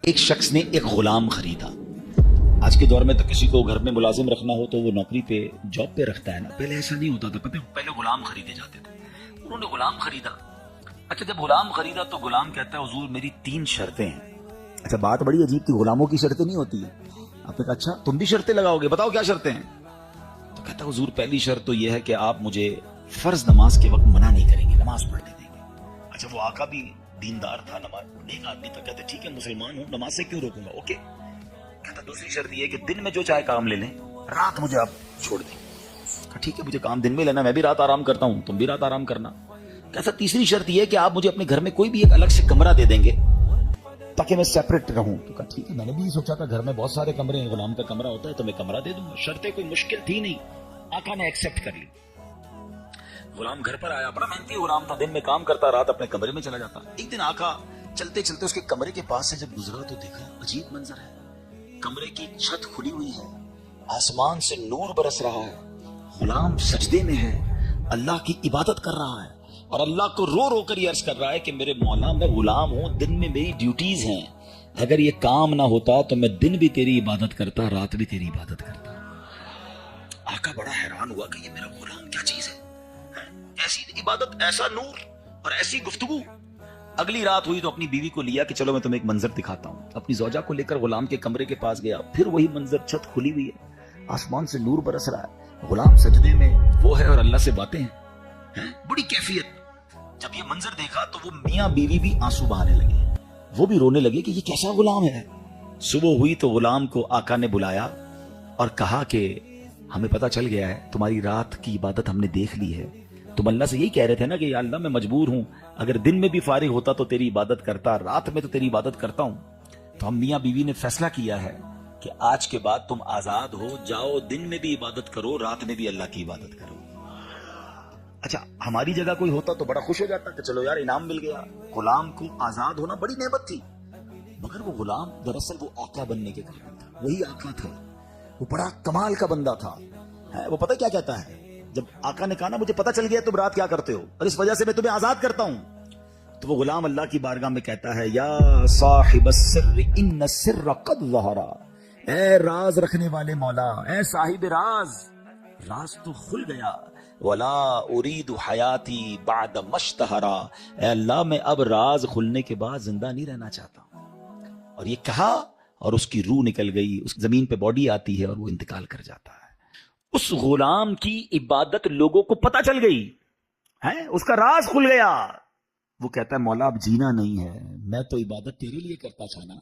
ایک شخص نے ایک غلام خریدا. آج کے دور میں تو کسی کو گھر میں ملازم رکھنا ہو تو وہ نوکری پہ جاب پہ رکھتا ہے نا. پہلے ایسا نہیں ہوتا تھا. پہلے غلام خریدے جاتے تھے. انہوں نے غلام خریدا. اچھا جب غلام خریدا تو غلام کہتا ہے حضور میری 3 شرطیں ہیں. اچھا بات بڑی عجیب تھی. غلاموں کی شرطیں نہیں ہوتی ہیں. آپ نے کہا اچھا تم بھی شرطیں لگاؤ گے, بتاؤ کیا شرطیں ہیں. تو کہتا ہے حضور پہلی شرط تو یہ ہے کہ آپ مجھے فرض نماز کے وقت منع نہیں کریں گے, نماز پڑھنے دیں گے. اچھا وہ آقا بھی دیندار تھا, نماز ایک آدمی تھا. کہتے ٹھیک ہے مسلمان ہوں, نماز سے کیوں روکوں گا. اوکے. کہتا دوسری شرط یہ ہے کہ دن میں جو چاہے کام لے لیں, رات مجھے آپ چھوڑ دیں. ٹھیک ہے مجھے کام دن میں لینا, میں بھی رات آرام کرتا ہوں, تم بھی رات آرام کرنا. کہتا تیسری شرط یہ ہے کہ آپ مجھے اپنے گھر میں کوئی بھی ایک الگ سے کمرہ دے دیں گے تاکہ میں سیپریٹ رہوں. تو کہا ٹھیک ہے, میں نے بھی سوچا تھا گھر میں بہت سارے کمرے ہیں, غلام کا کمرہ ہوتا ہے تو میں کمرہ دے دوں گا. شرطیں کوئی مشکل تھی نہیں, آقا نے ایکسپٹ کر لی. غلام گھر پر آیا, بڑا محنتی غلام تھا, دن میں کام کرتا, رات اپنے کمرے میں چلا جاتا. ایک دن آقا چلتے چلتے اس کے کمرے کے پاس سے جب گزرا تو دیکھا عجیب منظر ہے. کمرے کی چھت کھلی ہوئی ہے, آسمان سے نور برس رہا ہے, غلام سجدے میں ہے, اللہ کی عبادت کر رہا ہے اور اللہ کو رو رو کر یہ عرض کر رہا ہے کہ میرے مولا میں غلام ہوں, دن میں میری ڈیوٹیز ہیں, اگر یہ کام نہ ہوتا تو میں دن بھی تیری عبادت کرتا, رات بھی تیری عبادت کرتا. آقا بڑا حیران ہوا کہ یہ میرا غلام کیا چیز ہے, ایسی عبادت, ایسا نور اور ایسی گفتگو. اگلی رات ہوئی تو اپنی بیوی کو لیا کہ چلو میں تمہیں ایک منظر دکھاتا ہوں. اپنی زوجہ کو لے کر غلام کے کمرے کے پاس گیا. پھر وہی منظر, چھت کھلی ہوئی ہے, آسمان سے نور برس رہا ہے, غلام سجدے میں وہ ہے اور اللہ سے باتیں ہیں. بڑی کیفیت. جب یہ منظر دیکھا تو وہ میاں بیوی بھی آنسو بہانے لگے, وہ بھی رونے لگے کہ یہ کیسا غلام ہے. صبح ہوئی تو غلام کو آقا نے بلایا اور کہا کہ ہمیں پتا چل گیا ہے تمہاری رات کی عبادت ہم نے دیکھ لی ہے. تم اللہ سے یہی کہہ رہے تھے نا کہ یا اللہ میں مجبور ہوں, اگر دن میں بھی فارغ ہوتا تو تیری عبادت کرتا, رات میں تو تیری عبادت کرتا ہوں. تو ہم میاں بیوی نے فیصلہ کیا ہے کہ آج کے بعد تم آزاد ہو, جاؤ دن میں بھی عبادت کرو, رات میں بھی اللہ کی عبادت کرو. اچھا ہماری جگہ کوئی ہوتا تو بڑا خوش ہو جاتا کہ چلو یار انعام مل گیا. غلام کو آزاد ہونا بڑی نعمت تھی, مگر وہ غلام دراصل وہ آقا بننے کے قابل تھا. وہی آقا تھا, وہ بڑا کمال کا بندہ تھا. وہ پتہ کیا کہتا ہے, جب آقا نے کہا نا مجھے پتا چل گیا تم رات کیا کرتے ہو اور اس وجہ سے میں تمہیں آزاد کرتا ہوں, تو وہ غلام اللہ کی بارگاہ میں کہتا ہے یا صاحب السر ان السر قد ظہر, اے راز رکھنے والے مولا, اے صاحب راز, راز تو کھل گیا. ولا اريد حیاتی بعد مشتہرا, اے اللہ میں اب راز کھلنے کے بعد زندہ نہیں رہنا چاہتا. اور یہ کہا اور اس کی روح نکل گئی, اس زمین پہ باڈی آتی ہے اور وہ انتقال کر جاتا ہے. اس غلام کی عبادت لوگوں کو پتہ چل گئی ہے, اس کا راز کھل گیا. وہ کہتا ہے مولا اب جینا نہیں ہے, میں تو عبادت تیرے لیے کرتا تھا نا,